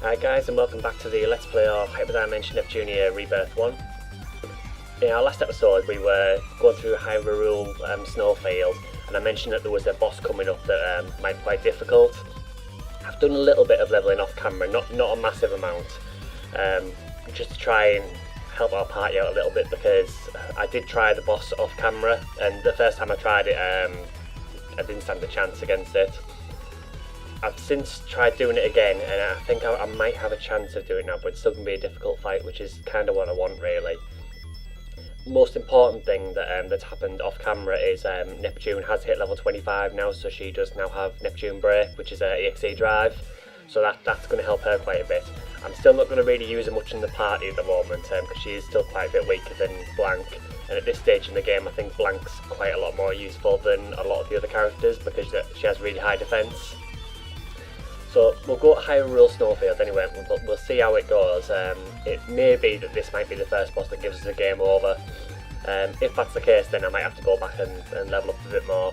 Hi guys, and welcome back to the Let's Play of Hyperdimension Neptunia Re Birth1. In our last episode we were going through Hyrule Snowfield, and I mentioned that there was a boss coming up that might be quite difficult. I've done a little bit of levelling off camera, not a massive amount, just to try and help our party out a little bit, because I did try the boss off camera, and the first time I tried it I didn't stand a chance against it. I've since tried doing it again, and I think I might have a chance of doing it now, but it's still going to be a difficult fight, which is kind of what I want, really. Most important thing that that's happened off camera is Neptune has hit level 25 now, so she does now have Neptune Break, which is an EXE drive, so that's going to help her quite a bit. I'm still not going to really use her much in the party at the moment, because she is still quite a bit weaker than Blanc, and at this stage in the game I think Blanc's quite a lot more useful than a lot of the other characters, because she has really high defense. So we'll go to Hyrule Snowfield anyway, we'll see how it goes. It may be that this might be the first boss that gives us a game over. If that's the case, then I might have to go back and level up a bit more,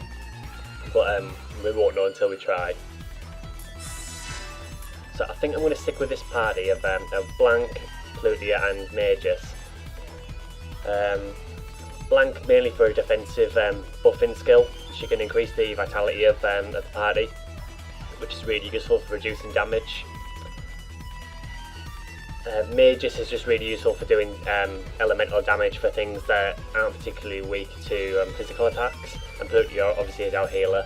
but we won't know until we try. So I think I'm going to stick with this party of Blanc, Plutia and Magus. Blanc mainly for a defensive buffing skill. She can increase the vitality of the party, which is really useful for reducing damage. Magus is just really useful for doing elemental damage for things that aren't particularly weak to physical attacks, and Plutia obviously is our healer.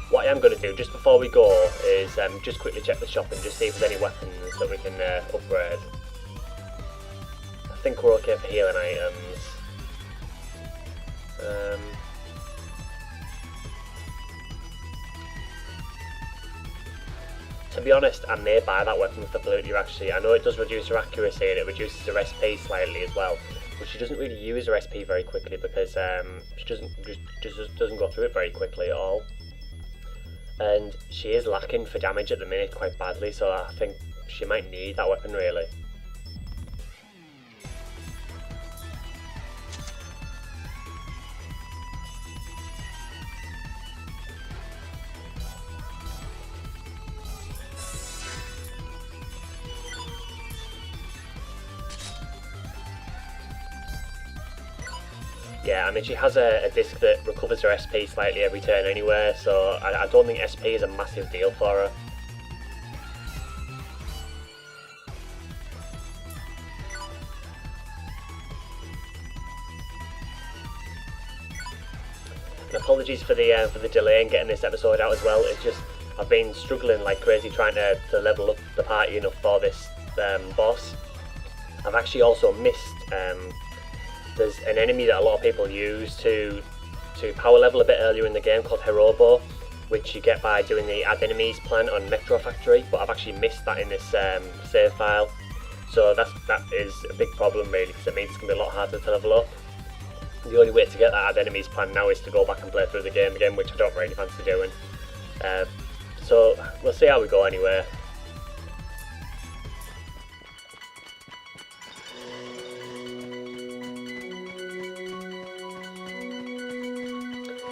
What I am going to do just before we go is just quickly check the shop and just see if there's any weapons that we can upgrade. I think we're okay for healing items. To be honest, I may buy that weapon with the Plutia actually. I know it does reduce her accuracy and it reduces her SP slightly as well, but she doesn't really use her SP very quickly because she doesn't go through it very quickly at all. And she is lacking for damage at the minute quite badly, so I think she might need that weapon really. Yeah, I mean she has a disc that recovers her SP slightly every turn anyway, so I don't think SP is a massive deal for her. And apologies for the delay in getting this episode out as well. It's just I've been struggling like crazy trying to level up the party enough for this boss. I've actually also missed there's an enemy that a lot of people use to power level a bit earlier in the game called Hirobo, which you get by doing the Add Enemies plant on Metro Factory, but I've actually missed that in this save file. So that is a big problem really, because it means it's going to be a lot harder to level up. The only way to get that Add Enemies plant now is to go back and play through the game again, which I don't really fancy doing. So we'll see how we go anyway.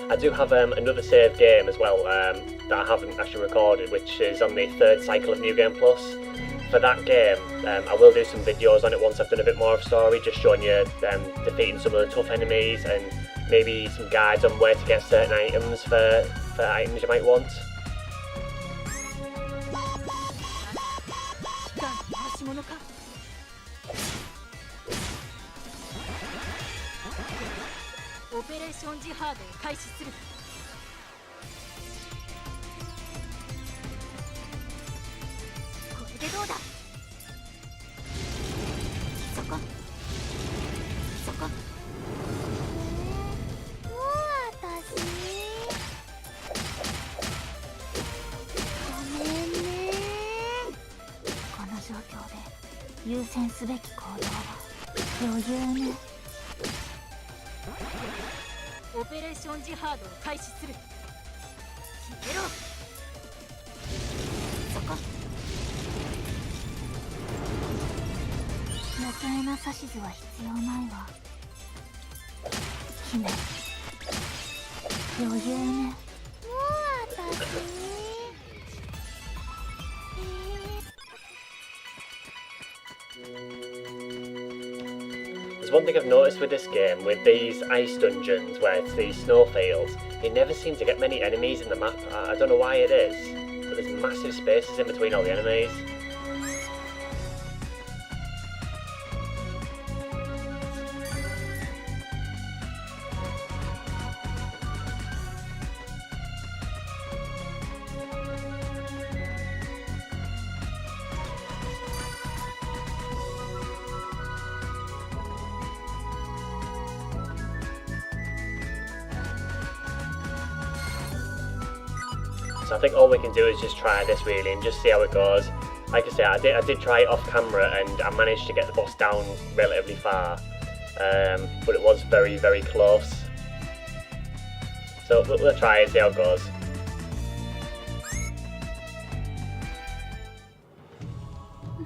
I do have another save game as well that I haven't actually recorded, which is on the third cycle of New Game Plus. For that game, I will do some videos on it once I've done a bit more of story, just showing you defeating some of the tough enemies and maybe some guides on where to get certain items for items you might want. Operation Jihad 開始する。これでどうだ。そこ。そこ。もう私。ごめんね。この状況で優先すべき行動は余裕ね。オペレーションジハードを開始する。消えろ。そこ。余計な指図は必要ないわ。姫。余裕ね。もう私。one thing I've noticed with this game, with these ice dungeons where it's these snowfields, they never seem to get many enemies in the map. I don't know why it is, but there's massive spaces in between all the enemies. So I think all we can do is just try this really and just see how it goes. Like I say, I did try it off camera and I managed to get the boss down relatively far, but it was very, very close. So we'll try and see how it goes.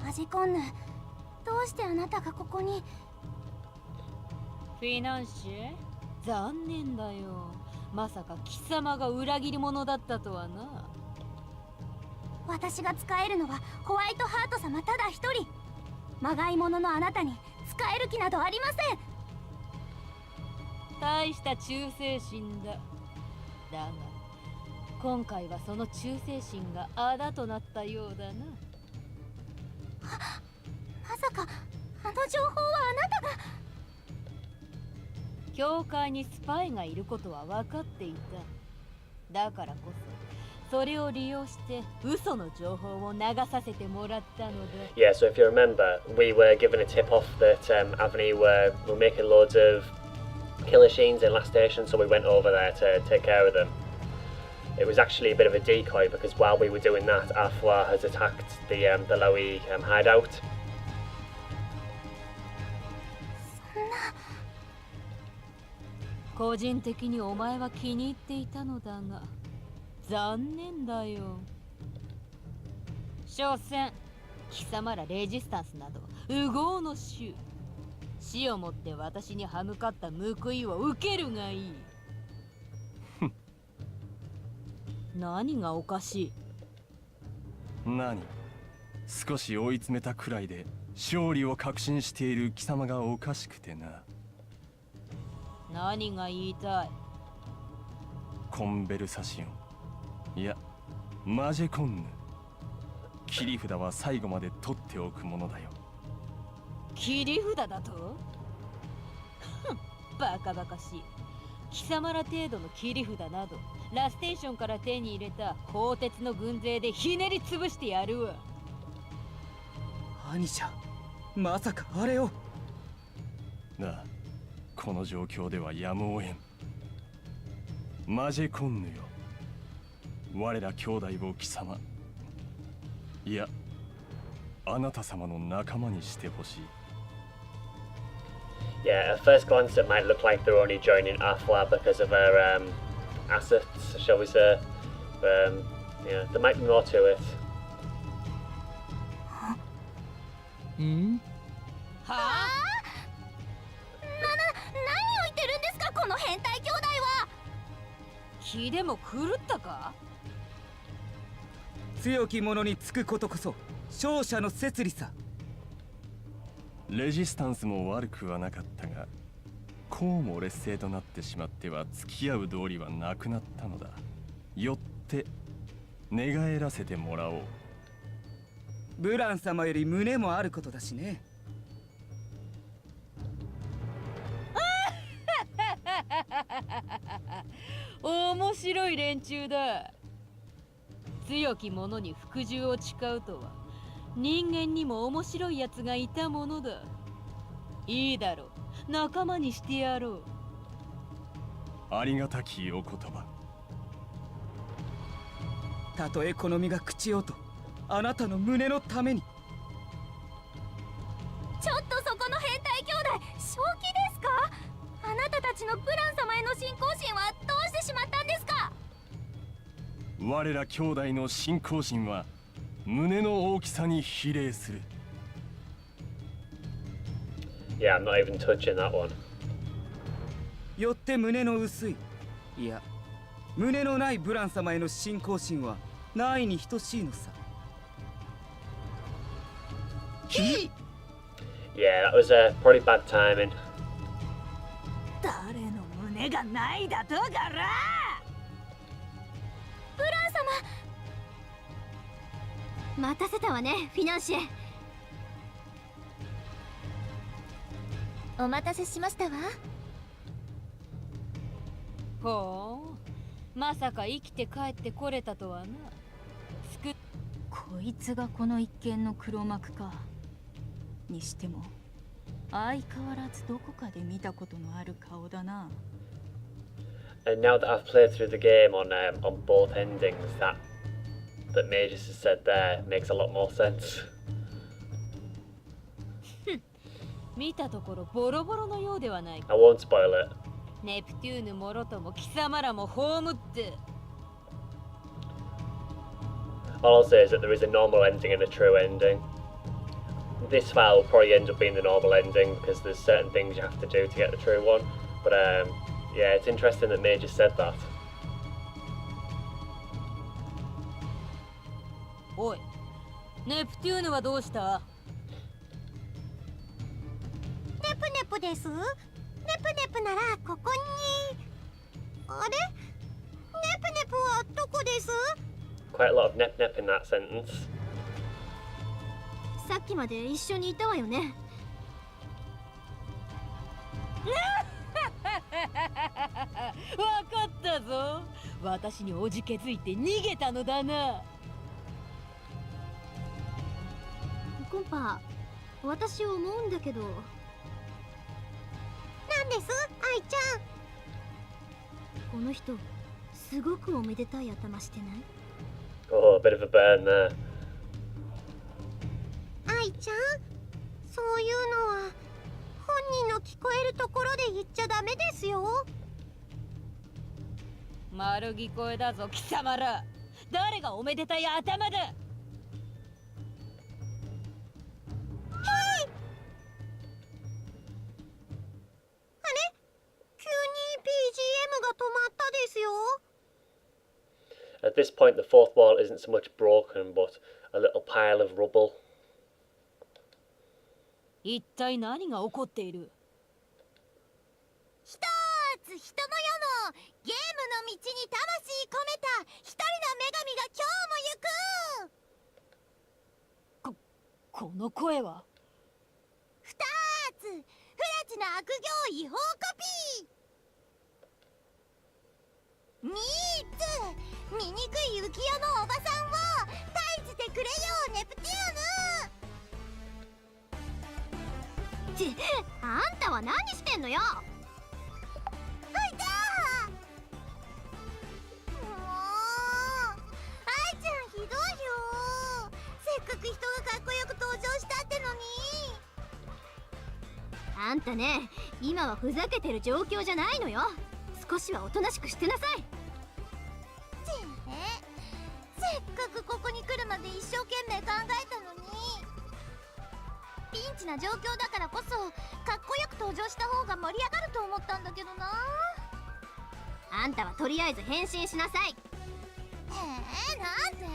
Magicon, どうしてあなたがここに？フィナンシェ？残念だよ。まさか貴様が裏切り者だったとはな。私が使えるのはホワイトハート様ただ一人。まがいもののあなたに使える気などありません。大した忠誠心だ。だが今回はその忠誠心があだとなったようだな。まさかあの情報はあなたが？教会にスパイがいることは分かっていた。だからこそそれを利用して嘘の情報を流させてもらったので。Yeah, so if you remember, we were given a tip off that Avenue were making loads of kill machines in last station, so we went over there to take care of them. It was actually a bit of a decoy because while we were doing that, Afwa has attacked the Lowy hideout. 個人的にお前は気に入っていたのだが残念だよ。所詮貴様らレジスタンスなど烏合の衆。死をもって私に歯向かった報いを受けるがいい。何がおかしい？何？少し追い詰めたくらいで勝利を確信している貴様がおかしくてな。何が言いたい？コンベルサシオン、いやマジェコンヌ。切り札は最後まで取っておくものだよ。切り札だと？バカバカしい。貴様ら程度の切り札などラステーションから手に入れた鋼鉄の軍勢でひねり潰してやるわ。兄ちゃん、まさかあれを。なあ、この状況ではやむをえん。マジェコンヌよ、我ら兄弟を貴様、いやあなた様の仲間にしてほしい。Yeah, at first glance it might look like they're only joining Afwa because of her assets, shall we say. Yeah, there might be more to it. ん？はあ？何を言ってるんですかこの変態兄弟は。気でも狂ったか？強き者につくことこそ勝者の摂理さ。レジスタンスも悪くはなかったが、こうも劣勢となってしまっては付き合う道理はなくなったのだ。よって寝返らせてもらおう。ブラン様より胸もあることだしね。面白い連中だ。強き者に服従を誓うとは人間にも面白いやつがいたものだ。いいだろう、仲間にしてやろう。ありがたきお言葉。たとえ好みが口をと、あなたの胸のために。ちょっとそこの変態兄弟、正気ですか？あなたたちのブラン様への信仰心はどうしてしまったんですか？我ら兄弟の信仰心は胸の大きさに比例する。Yeah, I'm not even touching that one. よって胸の薄い、いや胸のないブラン様への信仰心はないに等しいのさ。Yeah, that was probably bad timing. 目がないだとがら。ブラン様、待たせたわね、フィナンシェ。お待たせしましたわ。ほう、まさか生きて帰ってこれたとはな。こいつがこの一件の黒幕か。にしても相変わらずどこかで見たことのある顔だな。And now that I've played through the game on both endings, that Magus has said there makes a lot more sense. 見たところボロボロのようではないか。 I won't spoil it. ネプテューヌもろとも貴様らも葬って。 All I'll say is that there is a normal ending and a true ending. This file will probably end up being the normal ending because there's certain things you have to do to get the true one. But yeah, it's interesting that Magus said that. おい、ネプテューヌはどうした？ネプネプです。ネプネプならここに。あれ？ネプネプはどこです？ Quite a lot of nep nep in that sentence. さっきまで一緒にいたわよね。わかったぞ。私におじけづいて逃げたのだな。コンパ、私思うんだけど。なんです、愛ちゃん。この人、すごくおめでたい頭してない？ Oh, a bit of a burn there. 愛ちゃん、そういうのは本人の聞こえるところで言っちゃダメですよ。丸聞こえだぞ貴様ら。誰がおめでたい頭だ。At this point, the fourth wall isn't so much broken, but a little pile of rubble. 一体何が起こっている？一つ人の世のゲームの道に魂込めた一人の女神が今日も行く。この声は。二つ不埒な悪行違法コピー。三つ醜い浮世のおばさんを退治てくれよネプティウム。あんたは何してんのよ。はいたー。もう愛ちゃんひどいよ。せっかく人がかっこよく登場したってのに。あんたね、今はふざけてる状況じゃないのよ。少しはおとなしくしてなさい。せっかくここに来るまで一生懸命考えたのに。ピンチな状況だからこそかっこよく登場した方が盛り上がると思ったんだけどな。あんたはとりあえず変身しなさい。なんで？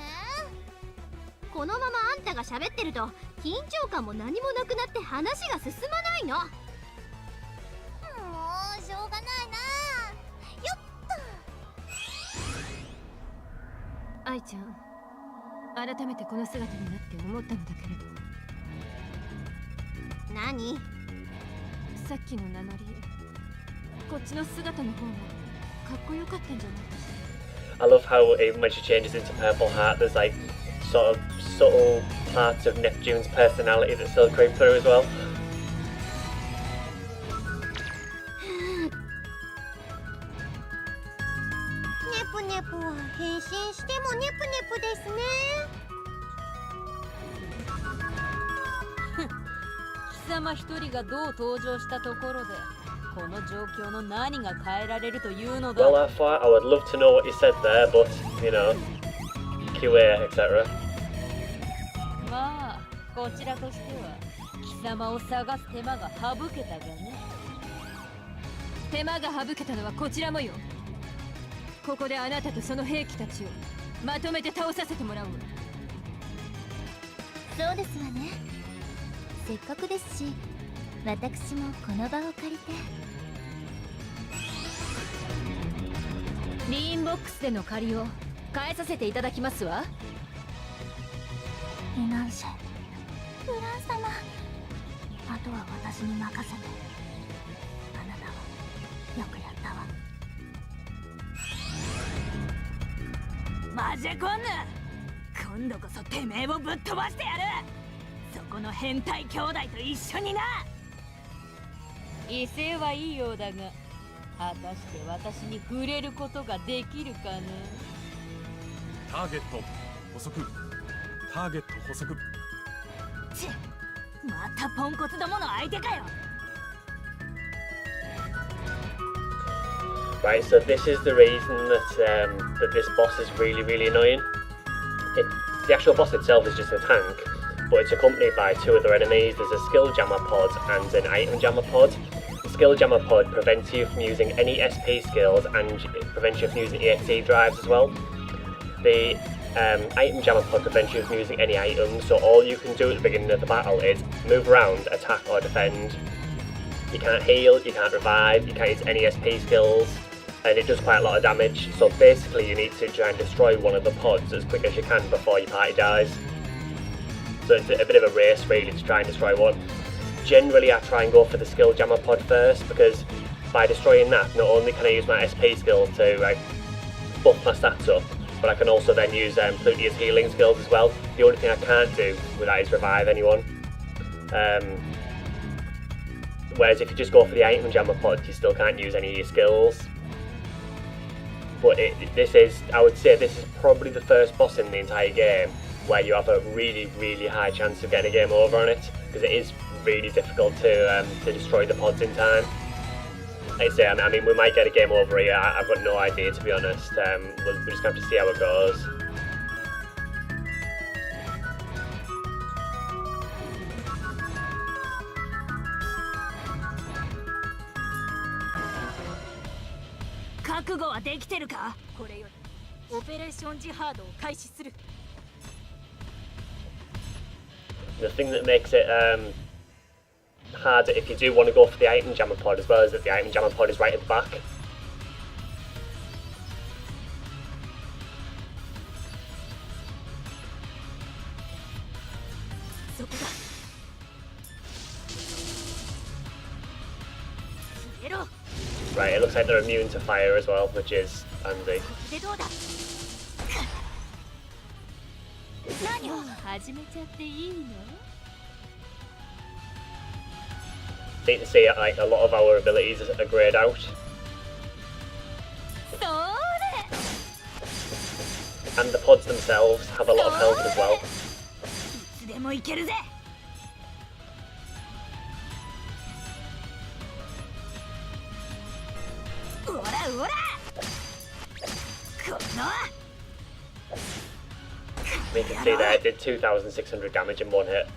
このままあんたが喋ってると緊張感も何もなくなって話が進まないの。もうしょうがないな。よっと。愛ちゃん、改めてこの姿になって思ったのだけれど。何？さっきの名乗り、こっちの姿の方がかっこよかったんじゃないかしら。 I love how even when she changes into Purple Heart, there's like sort of subtle parts of Neptune's personality that still creep through as well. ネプネプは変身してもネプネプですね。貴様一人がどう登場したところでこの状況の何が変えられるというのだ。 Well, I thought I would love to know what you said there, but you know, QA, etc. まあこちらとしては貴様を探す手間が省けたがね。手間が省けたのはこちらもよ。ここであなたとその兵器たちをまとめて倒させてもらおう。そうですわね。せっかくですし、私もこの場を借りて。リーンボックスでの借りを返させていただきますわ。フィナンシェ、ブラン様、あとは私に任せて。あなたはよくやったわ。マジェコンヌ、今度こそてめえをぶっ飛ばしてやる。そこの変態兄弟と一緒にな。威勢はいいようだが、果たして私に触れることができるかな。ターゲット補足、ターゲット補足。ち、またポンコツどもの相手かよ。 Right, so this is the reason that that this boss is really annoying. The actual boss itself is just a tank, but it's accompanied by two other enemies. There's a skill jammer pod and an item jammer pod. The skill jammer pod prevents you from using any SP skills and prevents you from using EXE drives as well. The item jammer pod prevents you from using any items, so all you can do at the beginning of the battle is move around, attack or defend. You can't heal, you can't revive, you can't use any SP skills, and it does quite a lot of damage. So basically you need to try and destroy one of the pods as quick as you can before your party dies. So it's a bit of a race really to try and destroy one. Generally I try and go for the skill jammer pod first, because by destroying that, not only can I use my SP skills to buff my stats up, but I can also then use Plutia's healing skills as well. The only thing I can't do with that is revive anyone. Whereas if you just go for the item jammer pod, you still can't use any of your skills. But I would say this is probably the first boss in the entire game where you have a really high chance of getting a game over on it, because it is really difficult to destroy the pods in time. Like I say, I mean, we might get a game over here. I've got no idea, to be honest. We're just going to have to see how it goes. The thing that makes it harder if you do want to go for the item jammer pod as well is that the item jammer pod is right at the back. Right, it looks like they're immune to fire as well, which is handy. もう始めちゃっていいの？ Need to see like a lot of our abilities are grayed out. And the pods themselves have a lot of health as well. You can see there it did 2,600 damage in one hit.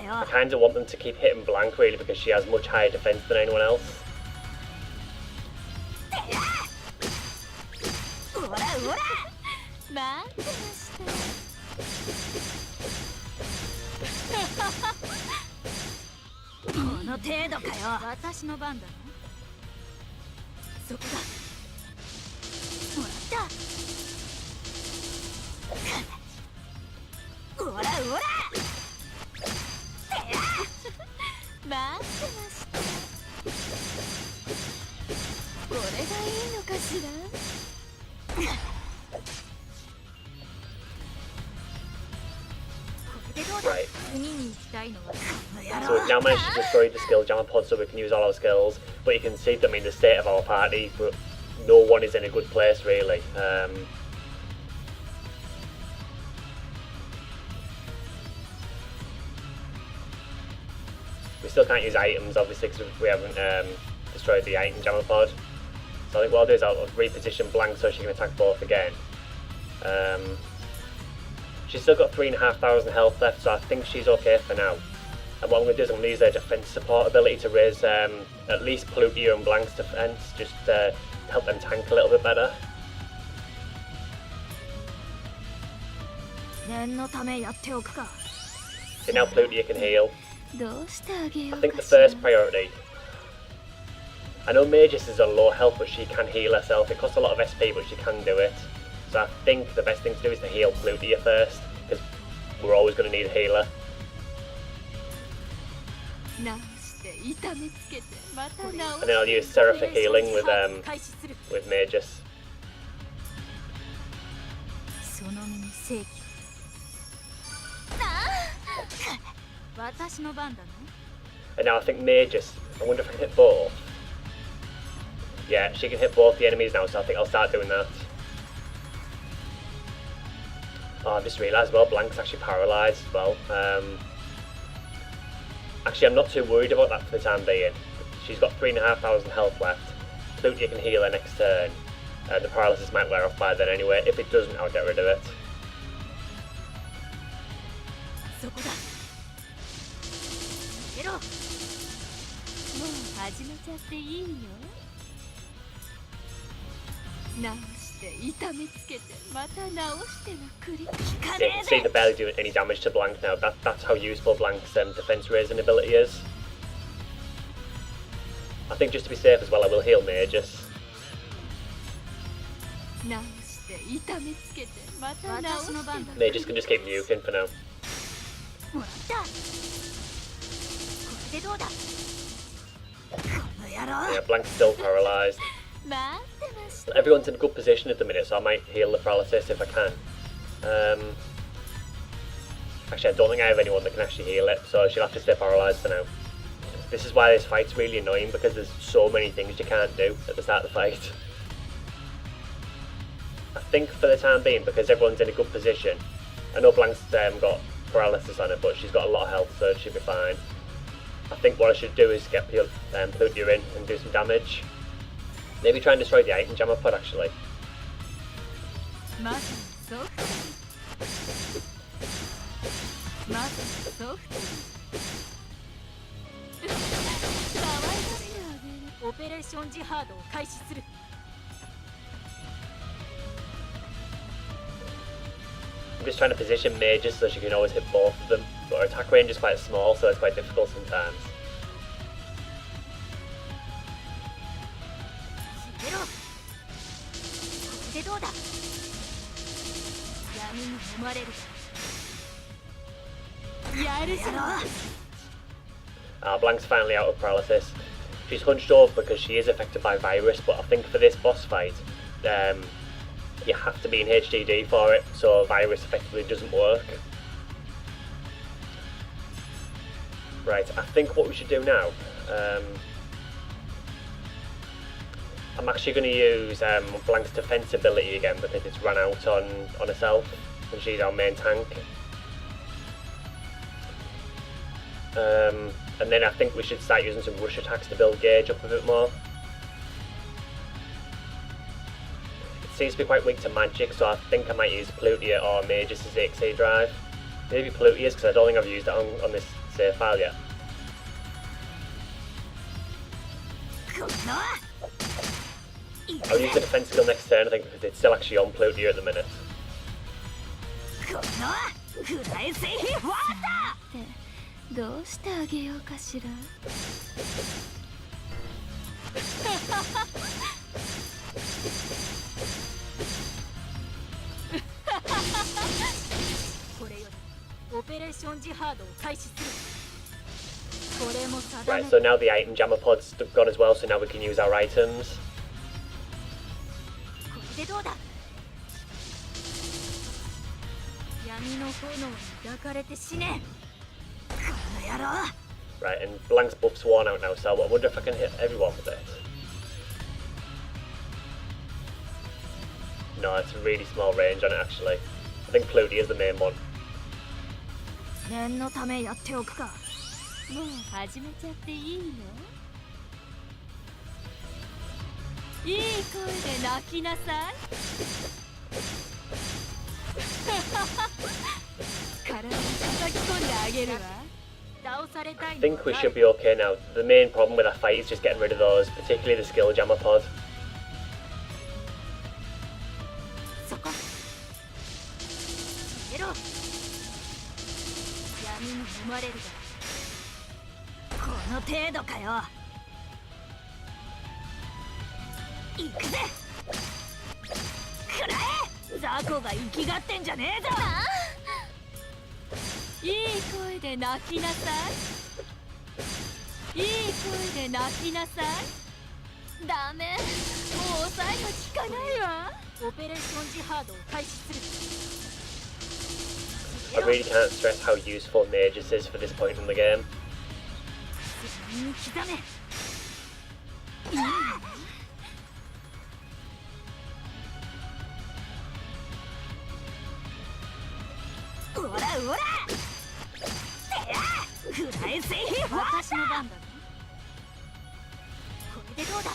I kind of want them to keep hitting blank really, because she has much higher defense than anyone else. Right. So we've now managed to destroy the skill jammer pod so we can use all our skills, but you can see, I mean, the state of our party, but no one is in a good place really. still can't use items, obviously, because we haven't destroyed the item jammer pod. So I think what I'll do is I'll reposition Blank so she can attack both again. She's still got 3,500 health left, so I think she's okay for now. And what I'm going to do is I'm going to use her defense support ability to raise at least Plutia and Blank's defense, just to help them tank a little bit better. 念のためやっておくか。 Okay, now Plutia can heal. どうしてあげよ I う think か the しら。 first priority. I know Magus is on low health, but she can heal herself. It costs a lot of SP, but she can do it. So I think the best thing to do is to heal Plutia first, because we're always going to need a healer. 直して痛めつけてまた直して。 And then I'll use Seraph for healing with Magus. その身に正義。私の番だね。 And now I think Magus, I wonder if I can hit both. Yeah, she can hit both the enemies now, so I think I'll start doing that. Oh, I've just realised as well, Blank's actually paralysed as well. Actually, I'm not too worried about that for the time being. She's got 3,500 health left. Plutia can heal her next turn. The paralysis might wear off by then anyway. If it doesn't, I'll get rid of it. そこだ。出ろ。もう始めちゃっていいよ。直して痛めつけてまた直しての繰り返し。 You can see the barely doing any damage to Blank now. That's how useful Blank's defense raising ability is. I think just to be safe as well, I will heal Magus. 直して痛めつけてまた直しての番だ。 Magus can just keep nuking for now. もらった。これでどうだ。この野郎。 Yeah, Blank's still paralysed. 待ってました。 Everyone's in a good position at the minute, so I might heal the paralysis if I can. Actually, I don't think I have anyone that can actually heal it, so she'll have to stay paralysed for now. This is why this fight's really annoying, because there's so many things you can't do at the start of the fight. I think for the time being, because everyone's in a good position, I know Blank's got paralysis on her, but she's got a lot of health, so she'll be fine. I think what I should do is get Plutia in and do some damage. Maybe try and destroy the item jammer pod actually. まずソフト。まずソフト。可愛がってあげる。オペレーションジハードを開始する。 I'm just trying to position Magus so she can always hit both of them, but her attack range is quite small, so it's quite difficult sometimes. 出ろ。これでどうだ。闇に飲まれる。やるじゃろ。 Blank's finally out of paralysis. She's hunched over because she is affected by virus, but I think for this boss fight, you have to be in HDD for it, so virus effectively doesn't work. Right, I think what we should do now, I'm actually going to use Blank's defense ability again because it's run out on herself, and she's our main tank. And then I think we should start using some rush attacks to build gauge up a bit more. It seems to be quite weak to magic, so I think I might use Plutia or Magus as XA drive. Maybe Plutia's, because I don't think I've used it on this save file yet. I'll use the defense skill next turn, I think, because it's still actually on Plutia at the minute. どうしてあげようかしら。これよりオペレーションジハードを開始する。これも定め。 Right, so now the item jammer pod's gone as well, so now we can use our items. これでどうだ。闇の炎に抱かれて死ね。 Right, and Blank's buff's worn out now, so I wonder if I can hit everyone with it. No, it's a really small range on it actually. I think Plutia is the main one. 念のためやっておくか。もう始めちゃっていいの？いい声で泣きなさい。体に叩き込んであげるわ。 I think we should be okay now. The main problem with that fight is just getting rid of those, particularly the skill jammer pod. そこエロ闇に飲まれるがこの程度かよ。行くぜくらえ雑魚が生きがってんじゃねえぞ。いい声で泣きなさい。いい声で泣きなさい。ダメ、もう抑えが効かないわ。オペレーションジハードを開始する。 I really can't stress how useful Magus is for this point in the game. 背に刻め。おらおらフライ製品私の番だね。これでどうだ。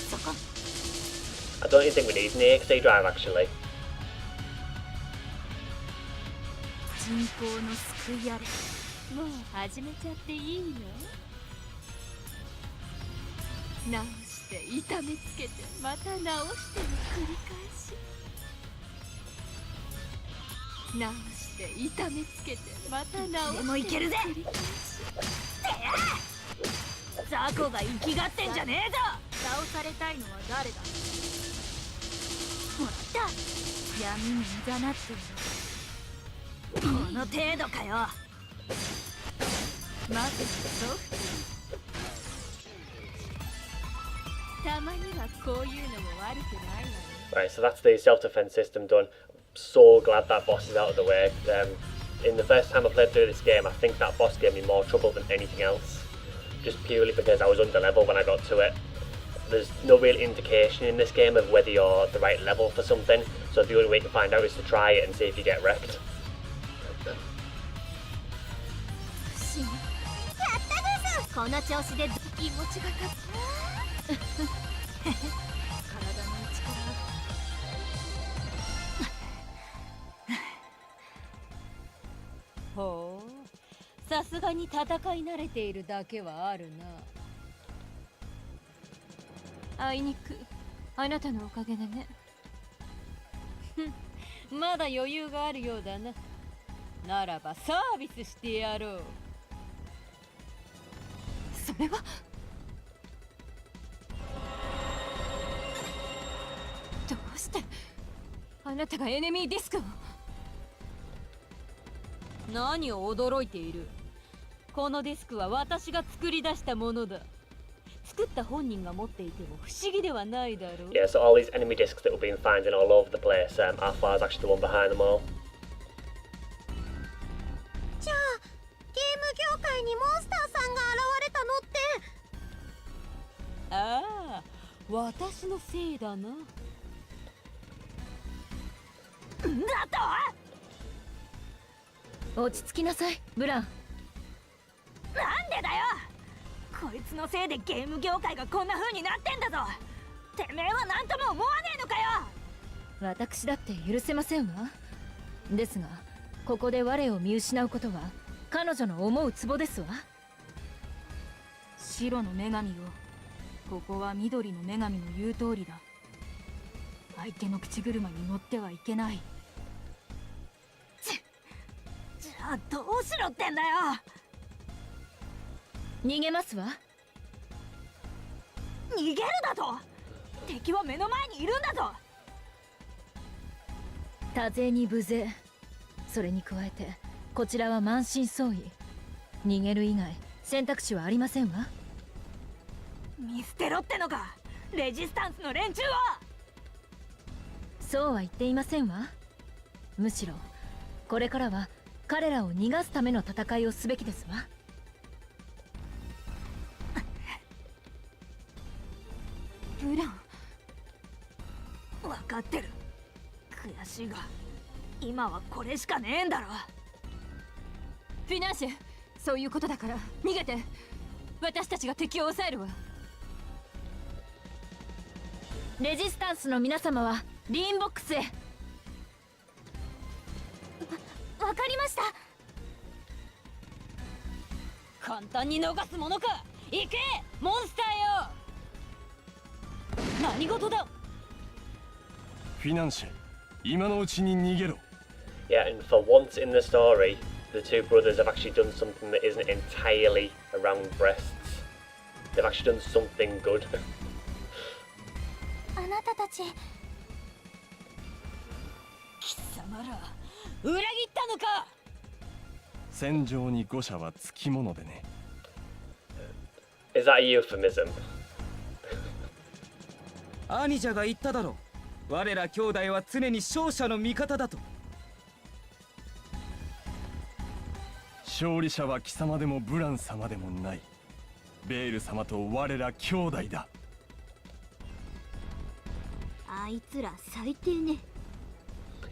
そこ I don't even think we need an AXA drive actually. 人口の救いあれ。もう始めちゃっていいの？直して痛めつけてまた直しての繰り返し。直して痛めつけてまた直してでもいけるぜ。繰り返し。雑魚が生きがってんじゃねえぞ。倒されたいのは誰だ。もらった闇にいざなっている。この程度かよ。まずソフト。たまにはこういうのも悪くないわね。 Right, so that's the self-defense system done. So glad that boss is out of the way. In the first time I played through this game, I think that boss gave me more trouble than anything else. Just purely because I was under level when I got to it. There's no real indication in this game of whether you're the right level for something, so the only way to find out is to try it and see if you get wrecked. やったです。この調子で気持ちが立つ。体の力。ほう、さすがに戦い慣れているだけはあるな。あいにくあなたのおかげでね。まだ余裕があるようだな。ならばサービスしてやろう。それはどうしてあなたがエネミーディスクを。何を驚いている。このディスクは私が作り出したものだ。作った本人が持っていても不思議ではないだろう。 Yeah, so all these enemy discs that we've been finding all over the place, Alpha is actually the one behind them all. じゃあゲーム業界にモンスターさんが現れたのって。ああ、私のせいだな。だと落ち着きなさいブラン。なんでだよ。こいつのせいでゲーム業界がこんな風になってんだぞ。てめえは何とも思わねえのかよ。私だって許せませんわ。ですがここで我を見失うことは彼女の思うツボですわ。白の女神よ、ここは緑の女神の言う通りだ。相手の口車に乗ってはいけない。じゃあどうしろってんだよ。逃げますわ。逃げるだと。敵は目の前にいるんだぞ。多勢に無勢。それに加えてこちらは満身創痍。逃げる以外選択肢はありませんわ。見捨てろってのか、レジスタンスの連中は。そうは言っていませんわ。むしろこれからは彼らを逃がすための戦いをすべきですわ。ブラン、分かってる。悔しいが今はこれしかねえんだろ。フィナンシェ、そういうことだから逃げて。私たちが敵を抑えるわ。レジスタンスの皆様はリーンボックスへ。わかりました。簡単に逃すものか。行けモンスターよ。何事だ。フィナンシェ、今のうちに逃げろ。 Yeah, and for once in the story, the two brothers have actually done something that isn't entirely around breasts. They've actually done something good. あなたたち貴様ら裏切ったのか。戦場に誤射はつきものでね。 Is that a euphemism? 兄者が言っただろう。我ら兄弟は常に勝者の味方だと。勝利者は貴様でもブラン様でもない。ベール様と我ら兄弟だ。あいつら最低ね。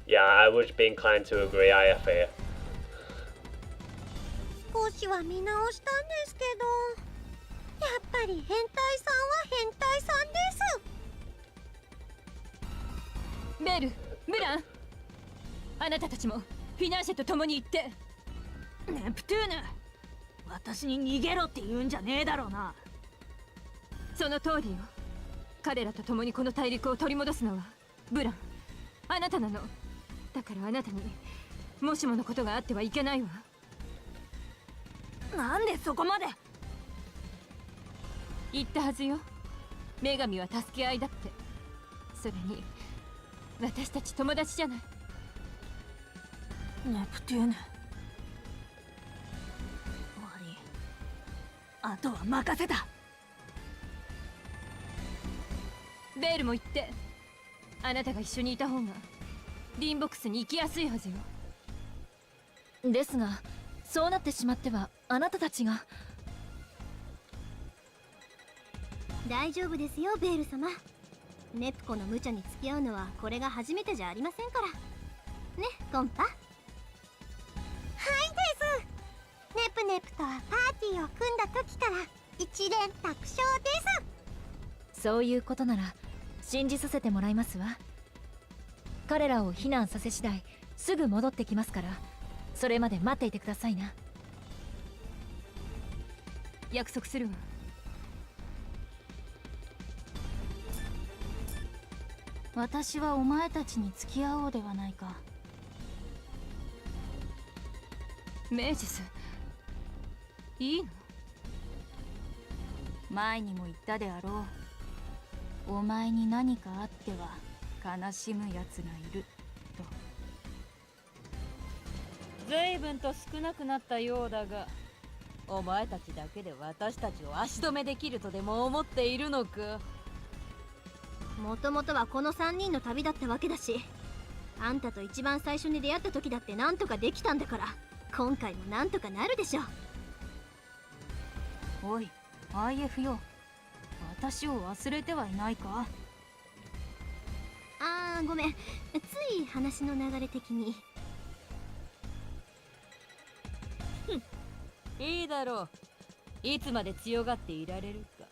Yeah, I would be inclined to agree, I fear. 少しは見直したんですけど、やっぱり変態さんは変態さんです。ベール、ブラン、あなたたちもフィナンシェと共に行って。ネプトゥーヌ、私に逃げろって言うんじゃねえだろうな。その通りよ。彼らと共にこの大陸を取り戻すのはブラン、あなたなの。だからあなたにもしものことがあってはいけないわ。なんでそこまで。言ったはずよ。女神は助け合いだって。それに私たち友達じゃない。ネプトゥーヌ、終わり。あとは任せた。ベールも言って。あなたが一緒にいた方がリンボックスに行きやすいはずよ。ですが、そうなってしまってはあなたたちが。大丈夫ですよベール様。ネプコの無茶に付き合うのはこれが初めてじゃありませんからね、コンパ。はいです。ネプネプとはパーティーを組んだ時から一連卓勝です。そういうことなら信じさせてもらいますわ。彼らを避難させ次第すぐ戻ってきますから、それまで待っていてくださいな。約束するわ。私はお前たちに付き合おうではないか。メージス、いいの？前にも言ったであろう。お前に何かあっては悲しむやつがいると。随分と少なくなったようだが、お前たちだけで私たちを足止めできるとでも思っているのか。もともとはこの3人の旅だったわけだし、あんたと一番最初に出会った時だってなんとかできたんだから、今回もなんとかなるでしょ。おい IF よ、私を忘れてはいないか。ごめん、つい話の流れ的に。いいだろう。いつまで強がっていられるか、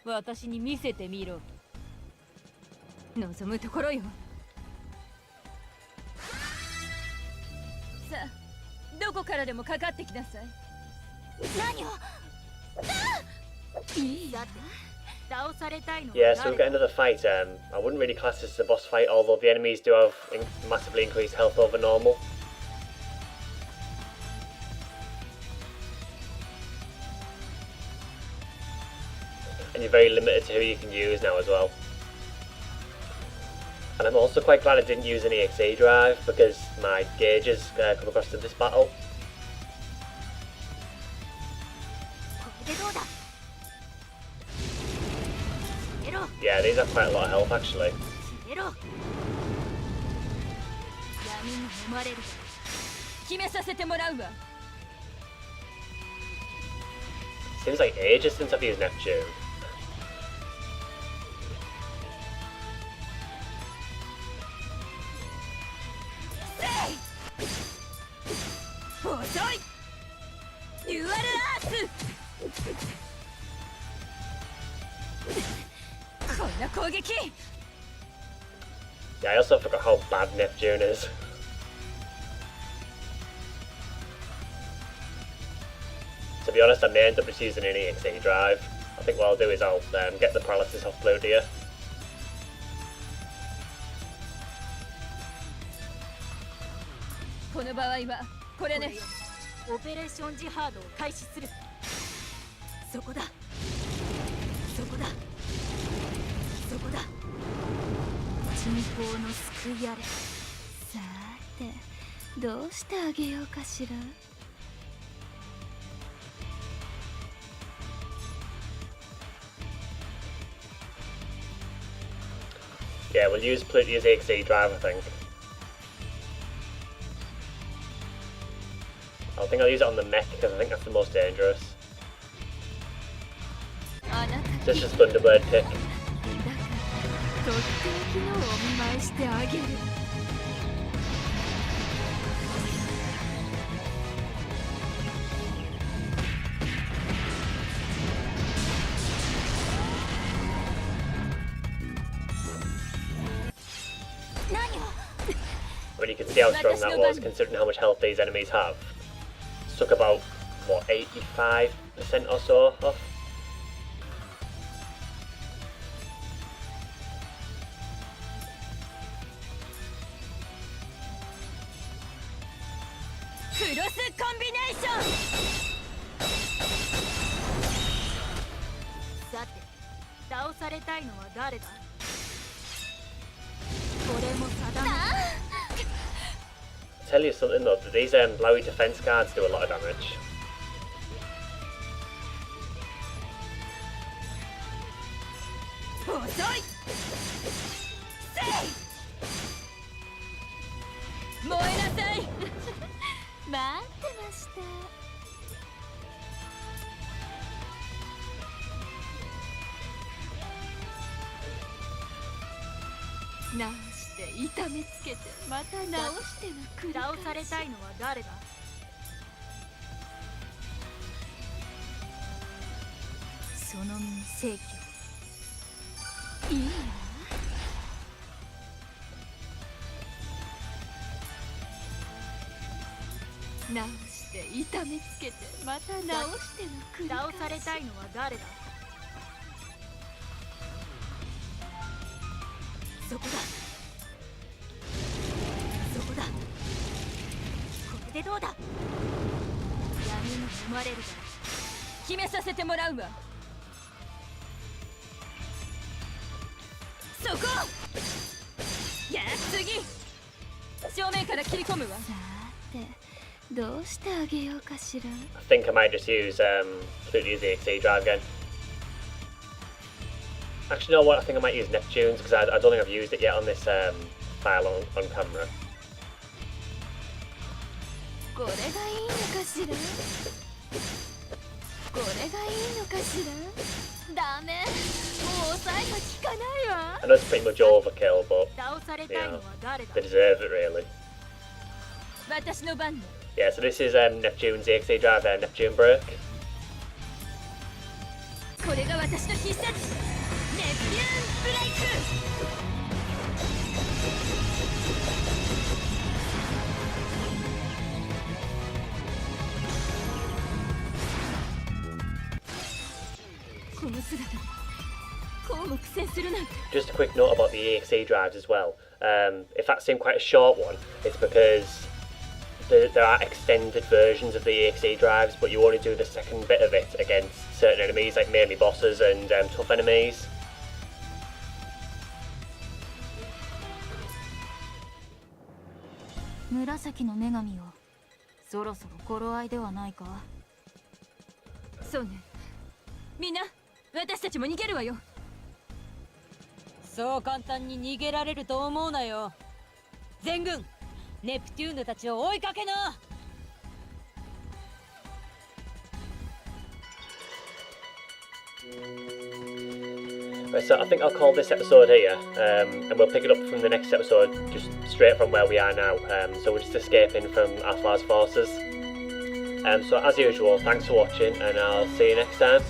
私に見せてみろ。望むところよ。さあ、どこからでもかかってきなさい。何を。いいやって倒されたいの。 Yeah, so we've got another fight. I wouldn't really class this as a boss fight, although the enemies do have massively increased health over normal. And you're very limited to who you can use now as well. And I'm also quite glad I didn't use an EXA drive because my gauges come across to this battle. これでどうだ。 Yeah, these have quite a lot of health actually. 闇に飲まれる。決めさせてもらうわ。 Seems like ages since I've used Neptune. 遅い。デュアルな攻撃。 Yeah, I also forgot how bad Neptune is. To be honest, I may end up just using an EXE drive. I think what I'll do is I'll get the paralysis off Blue Deer. この場合はこれね。オペレーションジハードを開始する。そこだそこだそこだ。人口の救いあれ。さーてどうしてあげようかしら。 Yeah, we'll use Plutia's EXE drive, I think. I think I'll use it on the mech because I think that's the most dangerous. This is Thunderbird pick. とっておきのをお見舞いしてあげる。I mean, you can see how strong that was considering how much health these enemies have. Took about, what, 85% or so off? クロスコンビネーション。さて倒されたいのは誰だ。これも定め。 Tell you something though, these Lowy defense cards do a lot of damage. 遅い。せい。燃えなさい。待ってました。 直して痛めつけてまた直しての繰り返し。倒されたいのは誰だ。その身に正義を。いいわ。 直して痛めつけてまた直しての繰り返し。倒されたいのは誰だ。そこだそこだ。これでどうだ。闇に生まれるだろう。決めさせてもらうわ。そこ。やあ次。正面から切り込むわ。さーてどうしてあげようかしら。 I think I might just use Plutia's EXE drive again. Actually, you know what? I think I might use Neptune's because I don't think I've used it yet on this file on camera. これがいいのかしら。これがいいのかしら。ダメ。もう抑えが効かないわ。 I know it's pretty much overkill, but 倒されたいのは誰だ。 they deserve it really. 私の番ね。 Yeah, so this is Neptune's EXE drive, Neptune Break. これが私の必殺。ネプテューンブレイク。 この姿でこうも苦戦するなんて。 Just a quick note about the EXE drives as well. If that seemed quite a short one, it's because there are extended versions of the EXE drives, but you only do the second bit of it against certain enemies, like mainly bosses and tough enemies. 紫の女神よ、そろそろ頃合いではないか。そうね。みんな私たちも逃げるわよ。そう簡単に逃げられると思うなよ。全軍ネプテューヌたちを追いかけな。 Right, so I think I'll call this episode here, and we'll pick it up from the next episode, just straight from where we are now. So we're just escaping from Athar's forces. So as usual, thanks for watching, and I'll see you next time.